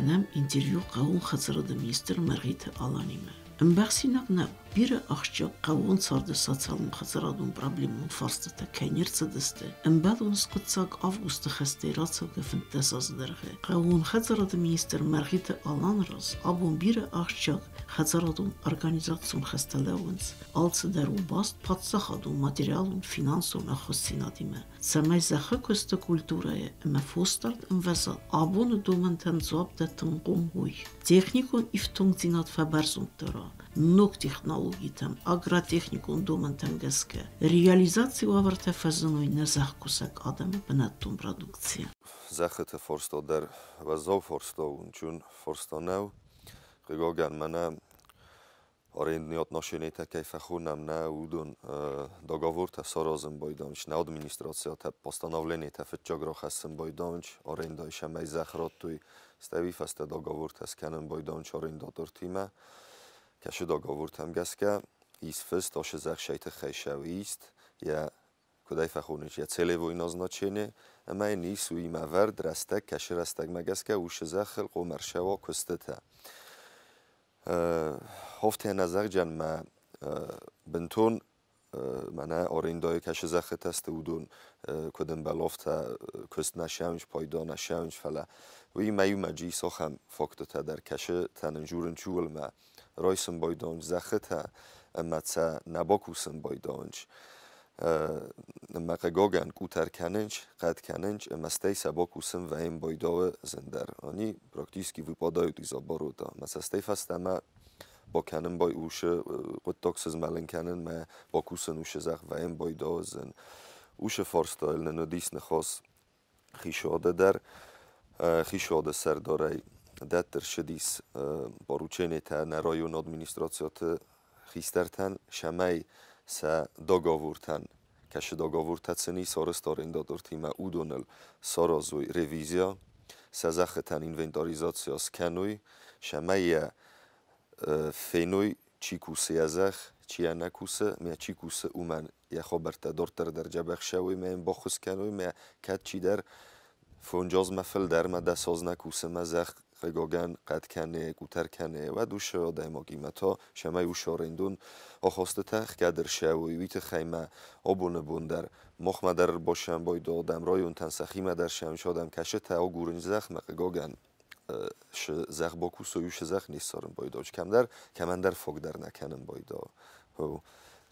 Քնեմ ինտերվյու qawun խծրդը մինիստր Մարգիթ Ալանիմը Ըմբախսինակնա բիրը աղջակ qawun ցարդսացալում խծրադուն պրոբլեմուն ֆարստը քեներցը դստը ըմբալուն սկծակ ավգուստը խստերացը գֆնտեսազդրղը qawun խծրդը մինիստր Մարգիթ Ալանրոս աբուն բիրը աղջակ խծրադուն օրգանիզացիոն խստալավունց ալցը դերու բաստ պատսախադու մատերիալուն ֆինանսուն ախոսինադիմը Սամայզախը կոստը կուլտուրա է մֆոստարտ ըմվեսա աբունը դոմընթեն զոբ դե տնկում հույ Տեխնիկոն իվթունգ ծինատ ֆաբարսում տրա նոկ տեխնոլոգիտամ ագրատեխնիկոն դոմընթեն գսկը Ռեալիզացիու ավարտը ֆազնույ նզախ կուսակ ադամը բնատուն պրոդուկցիա Զախը ֆորստո դեր վազով ֆորստո ունչուն ֆորստոնավ Գոգան մնա Орендный отношения такие фахунам на удон договор та сорозен бойдонч на администрация та постановление та фчогро хасен бойдонч оренда шамай захрот туй стави фаста договор та сканен бойдонч орендатор тима каши договор там гаска из фест ош зах шайт хешавист я кудай фахунич я целевое назначение ама ни суи мавер драстак каши растак магаска уш захл комершава кустета هفته نظر جن ما بنتون منه آریندای کش زخت است ودون کدوم بلافت کست نشونش پایدار نشونش فلا وی میو مجی سخم فاکت در کش تنجورن چول ما رایسن بایدانج زخت اما تا نباکوسن بایدانج مقگاگن کوتر کننج قد کننج مستی سباکوسن و این بایداو زندر آنی پراکتیسکی ویپادای دیزا بارودا مثلا ستی فستما با کنن بای اوش قطاکسز ملن کنن ما با کوسن اوش زخ و این بایداو زن اوش فارستایل ننودیس نخواست خیشاده در خیشاده سرداری دتر شدیس باروچینی تا نرایون ادمینستراتیات خیسترتن شمای sa dogovortan kaše dogovortaceni sorostorendador tima udonel sorozui revizia sa zachetan inventarizacija skanuj šamaja fenoj čikuse jazach čianakuse mea čikuse uman ja khoberta dorter der jabakhshawi mea bokhus skanuj mea kat chider فونجاز مفل در مده ساز نکوسه مزخ رگاگن قد کنه گوتر کنه و دوشه آدم آگیمتا شمه او شارندون آخواسته تخ کدر شوی ویت خیمه آبونه بوندر مخمه در باشم باید آدم رایون تنسخیمه در شم شادم کشه تا آگورنج زخ مقگاگن زخ باکوس و یوش زخ نیست سارم باید آج کمن در فاق در نکنم باید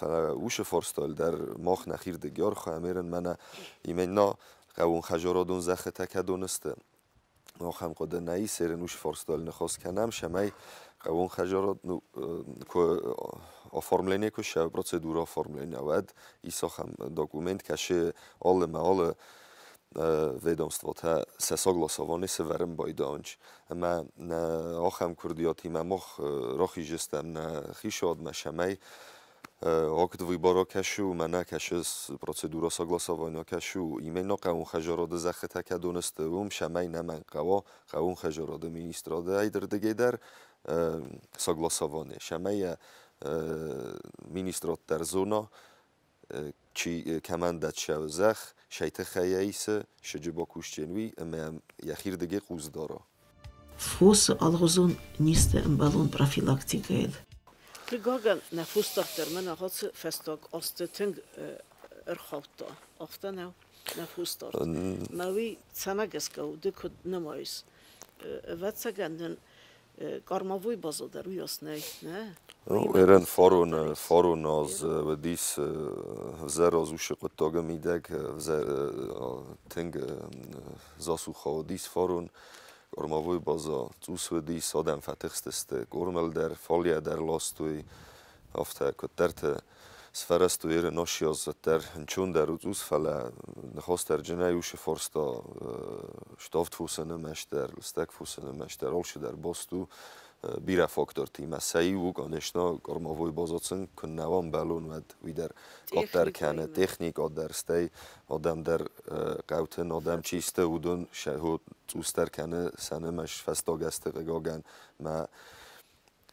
اوش فارستال در ماخ نخیر دگیار خواهمیرن منه ایمنا قوون خجارادون زخه تکه دونسته ناخم قده نایی سرنوش فارستال نخواست کنم شمای قوون خجارات آفرملینه که شب پروسیدور آفرملینه ود ایسا خم داکومنت کشه آل معال ведомство та се согласовани се верен бойдонч ама на охам курдиоти мамох рохи жестам на хишод машамай Акт выбора кашу, мана кашу процедура согласования кашу, именно قانون خجارات زخه تک دونسته وم شمای نمن قانون خجارات مینیستراده ایدر دیگه در согласование شمای مینیسترات در زونا چی کمان داد شو زخ شیت خیاییسه شجبا کوشتنوی اما یخیر دیگه قوز داره فوس الغزون نیست امبالون پروفیلاکتیکیل Gegangen na Fußdoktor, man hat festog aus der Ting erhauta. Ofta na Fußdoktor. Na wie Zanagesko, de kod nemais. Wat sagen karmavui bazo der jasnej, ne? Eren forun az vedis zeroz ushqotoga midek Ting zasucha dis forun Ormavui baza zusvedi sadem fatichsteste gormel der folia der lastui afta koterte sferestuire noshios der chun der usfala nhoster genayush forsta stoftfusene mester stekfusene mester olsh der bostu bira faktor tima saiu ganeshna gormavui bazatsen kunnavan balon ved vider qatar kana technik der stay adam der qauten adam chiste udun shahud uster کنه سنه مش فستاگسته گاگن ما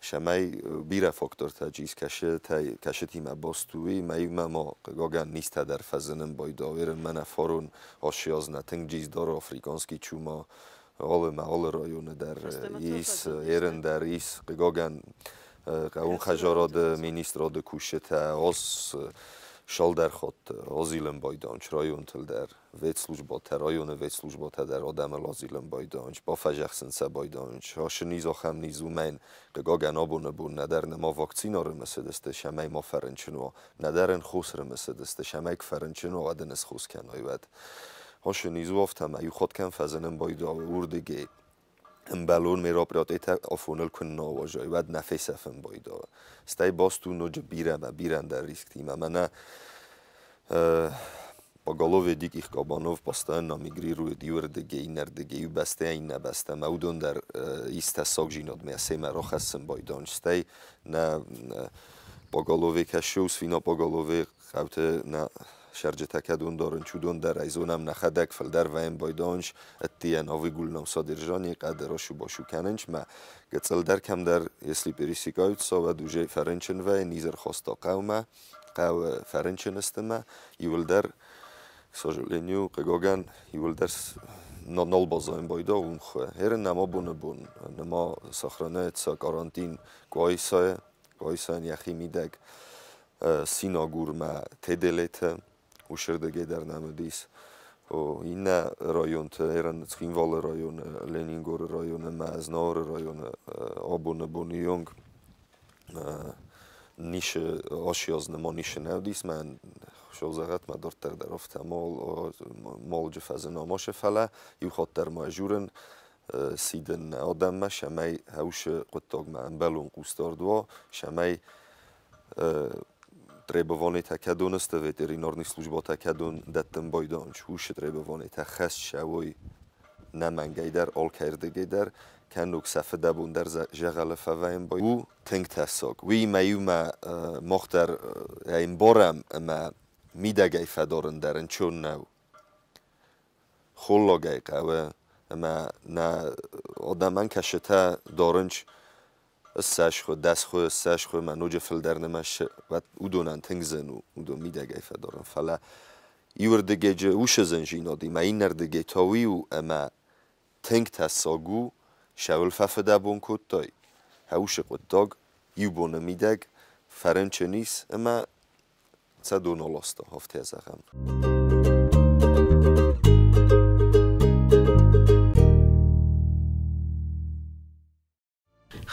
شمای بیره فاکتور تجیز کشه تیم باستوی ما گاگن نیست در فزنم باید آورن من فارون آشیاز نتنگ جیز دار آفریکانسکی چوما alle rayonu der is yerin der is gegangen قاون خجارات مینیستراد کوشته از شال در خود آزیلم بایدانچ رایون تل در ویت سلوجبات رایون ویت سلوجبات در آدم لازیلم بایدانچ با فجخسن سه بایدانچ هاش نیز آخم نیزو من قاگن آبون بون ندر نما واکسینا رو مسدست شمای ما فرنچنو ندرن خوس رو مسدست شمای فرنچنو آدنس خوس کنای ود هاش نیزو افتم ایو خود کن فزنم بایدا وردگی امبالون میرا پرات افونل کن نواجای بعد نفس افن بایدا استای باستو نوج بیرم در ریسک تیم من با گالو دیگ ich کابانوف باستان نامیگری روی دیور دگی نردگی و بسته این نبسته مودون در ایست ساگ جیناد میسه مرا خستم بایدان استای نه با گالو کشوس فینا با گالو خوت نه شرجه تکدون دارن چودون در ایزونم نخدک فل در ویم بایدانش اتیان آوی گولنام صادرجانی قدراشو باشو کننچ ما گتسل در کم در یسلی پریسیکایت سا و دوجه فرنچن و نیزر خواستا قومه قو فرنچن استمه یول در ساجلینیو قگاگن یول در نال بازایم بایدا اون خواه هر نما بون نما ساخرانه اتسا کارانتین گوایسای یخی میدگ سیناگور ما تدلیت وشردگی در نمدیس و این رایون تهران خینوال رایون لنینگور رایون مازنار رایون آبون بونیونگ نیش آشیاز نما نیش نودیس من شوزغت ما دورتر در افت مال جفاز ناماش فله یو خود در ماجورن سیدن آدم ما شمای هوش قطاق ما انبلون قوستار دوا شمای Требование така донесте ветеринарни служба така даттен бойдан чуш требование та хас шавой намангайдар ал кардегайдар канук сафе дабун дар жагал фаваим бой у тенг тасок ви маюма мохтар ин борам ма мидагай фадорн дарен чон нав холлагай қава ма на одаман кашета дорнч سش خو دست خو سش خو من نوج فل در نمش و اودونن تنگزن و اودو میدگای فدارن فلا یور دگه جه وش زنجینا دی ما این نردگه تاوی و اما تنگ تساگو شاول ففده بون کد دای هوش قداگ یو بونه میدگ فرنچه نیست اما صدون آلاستا هفته از اغم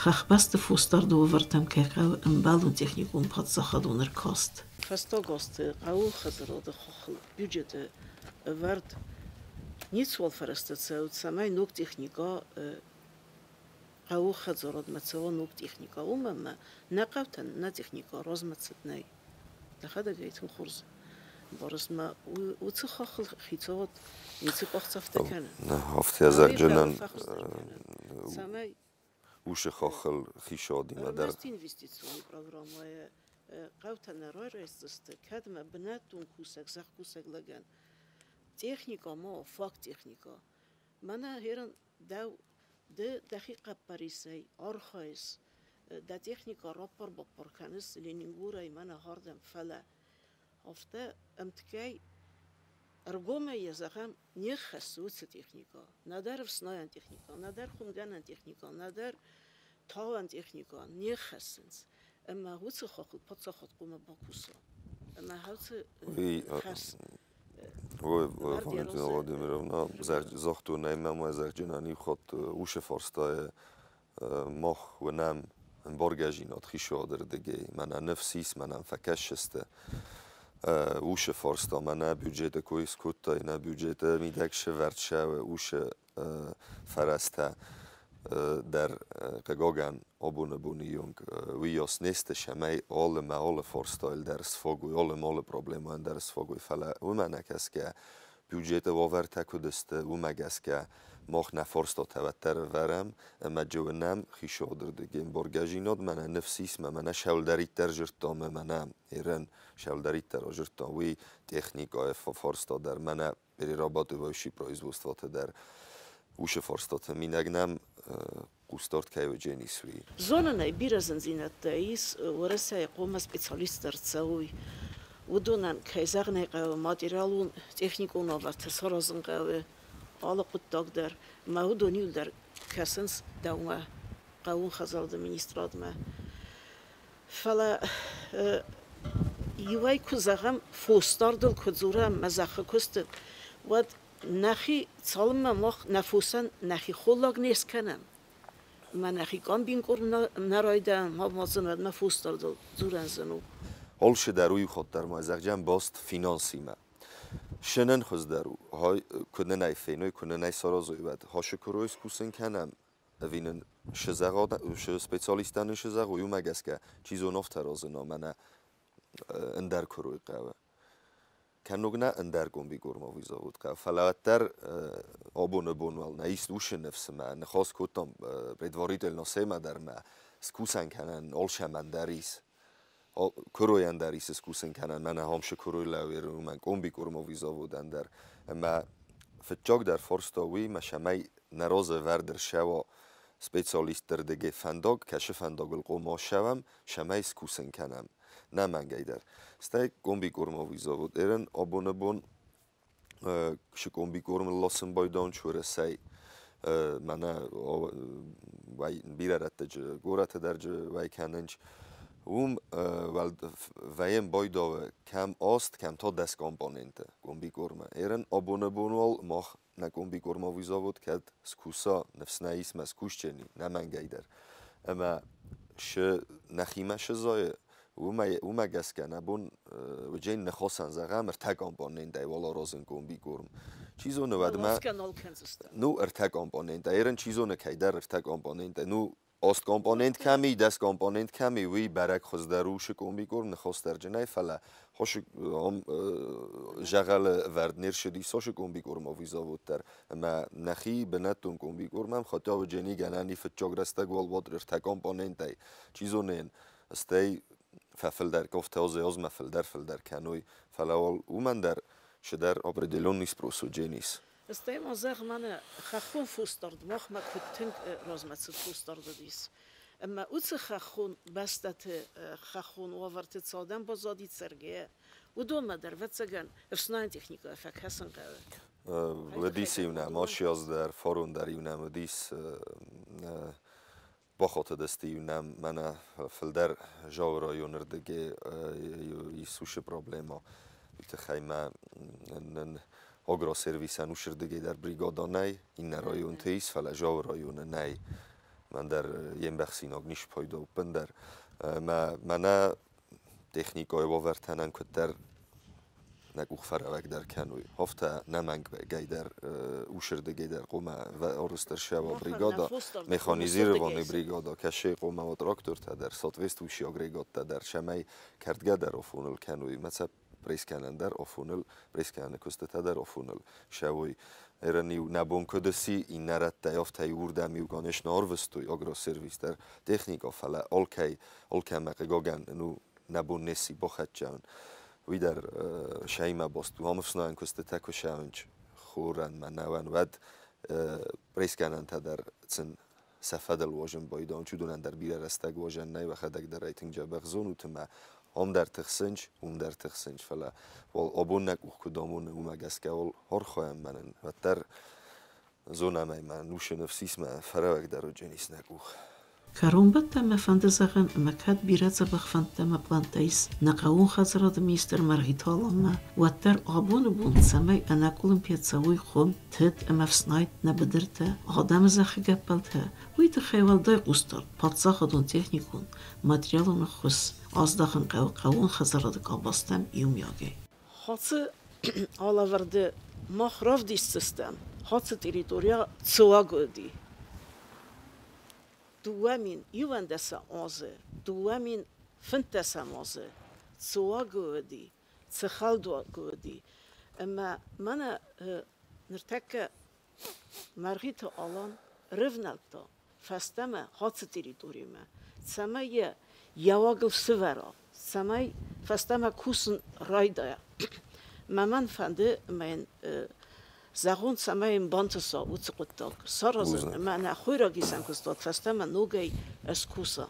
خخبست فوستار دو ورتم که قو امبالون تکنیکون پاد زخدون رکاست. فستاگاست قو خزراد خخل بودجت ورد نیت وال فرستاد سعود سمای نوک تکنیکا قو خزراد متسوا نوک تکنیکا ما نقوتن نه تکنیکا راز متسد نی دخده گیتون خورز بارس ما وچه خخل خیتات نیت باخت افته کنه. نه هفته از جنن سمای وش خاخل خیشادی مادر. است اینوستیسیونی پروگرامای قوتن رای رستست کدم بناتون کوسک زخ کوسک لگن تکنیکا ما فاک تکنیکا من هرن ده دقیقه پریسی آرخایس ده تکنیکا راپر با پرکنس لینگورای من هاردم فله هفته امتکی ارگومه یزخم نیخست وچه تکنیکا ندار فسناین تکنیکا ندار خونگانن تکنیکا ندار تاوان تکنیکا نیخستنس اما وچه خاکل پاتsa خود قوم باکوسا اما هوچه خست Valentina Vladimirovna, zachtun nejmemo zerđenani hod uše forstaje moh u nam borgažin od hišoder dege, mana nefsis, mana fakešeste uše forsta, mana budžete koji skutaj, na budžete mi dekše verčeve uše farasta در قگاگن آبونه بونیونگ ویاس نیستش همه آل فورستایل در سفاگوی آل پروبلمان در سفاگوی فلا و من نکس که بیوجیت واور تکودسته و مگس که ماخ نفورستا توتر ورم اما جوانم خیشادر دگیم برگجیناد من نفسیس من شولدریت در جرتام من ایران شولدریت در جرتام وی تکنیکای فورستا در من بری رابط ویشی پرویزوستات در وش فرستات مینگنم قوستارت که و جنیسوی. زنای بیرزن زینت دایس ورسای قوم سپیشالیست در سوی و دونن که زغنی قو ماتریالون تکنیکون آورد سرازن قو alle قطاق در ما دونیل در کسنس دوما قوون خزال دمینستراد ما فلا یوای کزغم فوستار دل کزورم مزخ کست ود نخی سالم مخ نفوسن نخی خلاق نیست کنم من نخی کام بین کور نرایدم ما مازن ود نفوستار دل زورن زنو هولش دروی خود در مازجم باست فینانسی ما شنن خوز درو های کنه نای فینوی کنه نای سرازوی ود هاش کرویس کوسن کنم وینن شزاقات سپیشالیستان شزاق یوم اگس که چیزو نفت رازنا منه اندر کروی قوه کنوگنا اندر گومی گرما ویزا بود قوه فلاتر آبون بونوال نیست وش نفس ما نخواست کتام بدواری دل نسیم در ما سکوسن کنن آلشم اندریس کروی اندریس سکوسن کنن من همش کروی لاویر من گومی گرما ویزا بود اندر اما فتجاگ در فرستاوی مشمی نراز وردر شوا سپیشالیست در دگه فنداگ کش فنداگ القوما شوم شمی سکوسن کنم نه من گیدر استای گومی گرما ویزا بود ایرن آبونه بون ش گومی گرم لاسن بایدان چوره سی منه وای بیرارت گورت درج وای کننج ویم بایدا کم است کم تا دست کامپوننت گومی گرمه ایرن آبونه بونوال ماخ نه گومی گرما ویزا بود که سکوسا نفس نیست مسکوش چنی نه من گیدر اما ش نخیمه شزای وما گس کنه بون و جین نخواستن زغم ارتگ کامپوننت والا رازن گومی گرم چیزو نود ما نو ارتگ کامپوننت ایرن چیزو نکیدر ارتگ کامپوننت نو است کامپوننت کمی دست کامپوننت کمی وی برک خوز دروش گومی گرم نخواست در جنای فلا هاش هم جغل وردنیر شدی ساش گومی گرم آویزا بود در اما نخی بنتون گومی گرم هم خاطر و جنی گنانی فتجاگ رستگ والواد ارتگ کامپوننت ای چیزو نین استی ففل در گفته از مفل در کنوی فلاول او من در شدر آبردلون نیست پروسو جنیس استیم آزاق من خخون فوستارد مخ ما کتنگ رازمت فوستارد دیس اما اوت خخون بستت خخون وارت صادم بازادی سرگه و دون ما در وتسگن افسناین تکنیکا افک هستن قوه ودیس یونه ماشی از در فارون در یونه ودیس با خاطر دستی یونم من فلدر جاورا یونردگی یسوش پروبلما بیتخیمه نن آگرا سرویس انوشردگی در بریگادا نی این رایون تیس فلا جاورا یون نی من در یم بخشیناگ نیش پایدا اوپن در من تکنیکای باورتنن که در نگوخ فراوک در کنوی هفته نمنگ گی در اوشردگی در قومه و آرستر شوا بریگادا مکانیزیر وانی بریگادا کشه قومه و تراکتور تا در ساتویست وشی آگریگات تا در شمی کردگه در آفونل کنوی مثلا پریس کنن در آفونل پریس کنن کسته تا در آفونل شوی ایرانیو نبون کدسی این نرد تایافته یورده میوگانش ناروستوی آگرا سرویس در تکنیکا فلا آلکه مقگاگن نو نبون نسی بخد جان وی در شایما باستو همفسنا انکسته تکو شاونج خورن من نوان ود پریس کنن تا در سن سفدل واجن بایدان چودونن در بیره رستگ واجن نی و خدک در رایتنگ جابق زون وتما هم در تخسنج فلا وال آبون نکوخ کدامون اومه گسکه وال هر خواهم منن و در زون همه من نوش نفسیس من فراوک در و جنیس نکوخ Карумбата ме фандазаган макад бират забахфанта ма плантайс нақаун хазрад мистер маргиталама ваттар абун бун самай анакулм пьяцавой хом тет амафснайт набдырта адам захигапалта уйт хайвалдай густар патсахадун техникун материалун хус аздахын қаун хазрад кабастам юмяге Hatsı alavardı mahrav dis sistem hatsı teritoriya цуагоди دوامین یوان دست آزه دوامین فنتس آزه سوا گودی سخال دو گودی اما من نرتک مرغیت آلان رونالتا فستم هات تریتوری ما سمای یواگل سوارا سمای فستم کوسن رایدا من فنده من زغون سمایم بانتسا وتقطع سرزن من خویرا گیسم کستاد فستم نوگی اسکوسا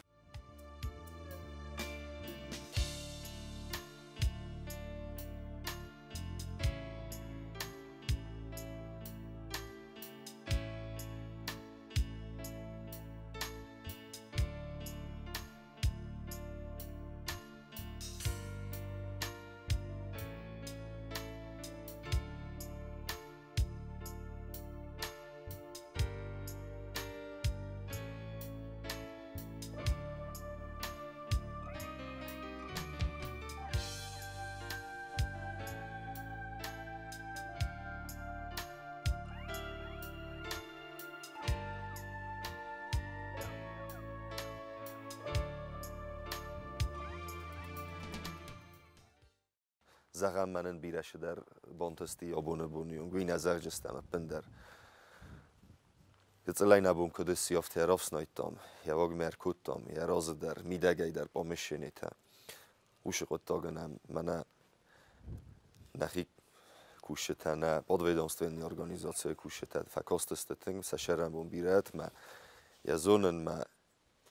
زغم منن بیرش در بانتستی آبونه بونیون گوی نظر جستم پندر Jetzt allein abum ködes sie auf der Aufsneitam, ja wag mer kutam, ja raze der midagay der pomyślnita. Uszy odtaganam, mana nachik kuszetana podvedomstvenni organizacije kušetat fakostesteting sa šeram bombirat ma ja zonen ma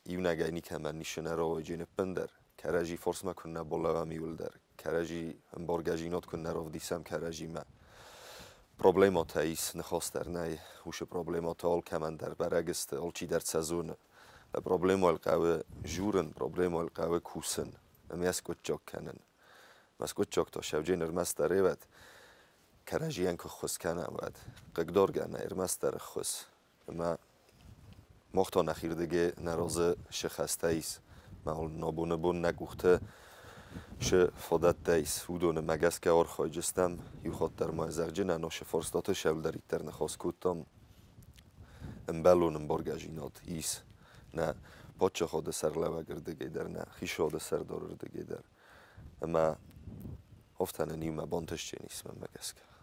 iunagay nikaman nishenaro jene pender karaji force ma kunna bolava miulder karaji borgajinot kunna rovdisam karaji ma problemot is nechostar nay uše problemot ol kamandar baragest ol chi der sezon problemo el qawe juren problemo el qawe kusen mes kutjok kanen mas kutjok to shavjener mastarevat کراجیان که خوش کنه باید قدر گرنه ارمستر خوش ما مختار نخیر دیگه نرازه شخصته ایست ما نابونه بون نگوخته شه فادت دیست ودونه مگس که آر خواهی جستم یو خود در ما زرجه نناش فرستاته شول در ایتر نخواست کتم امبلونم برگجینات ایست نه پاچه خود سر لوه گردگی در نه خیش خود سر دارردگی در اما افتانه نیمه بانتش چه نیست من مگس که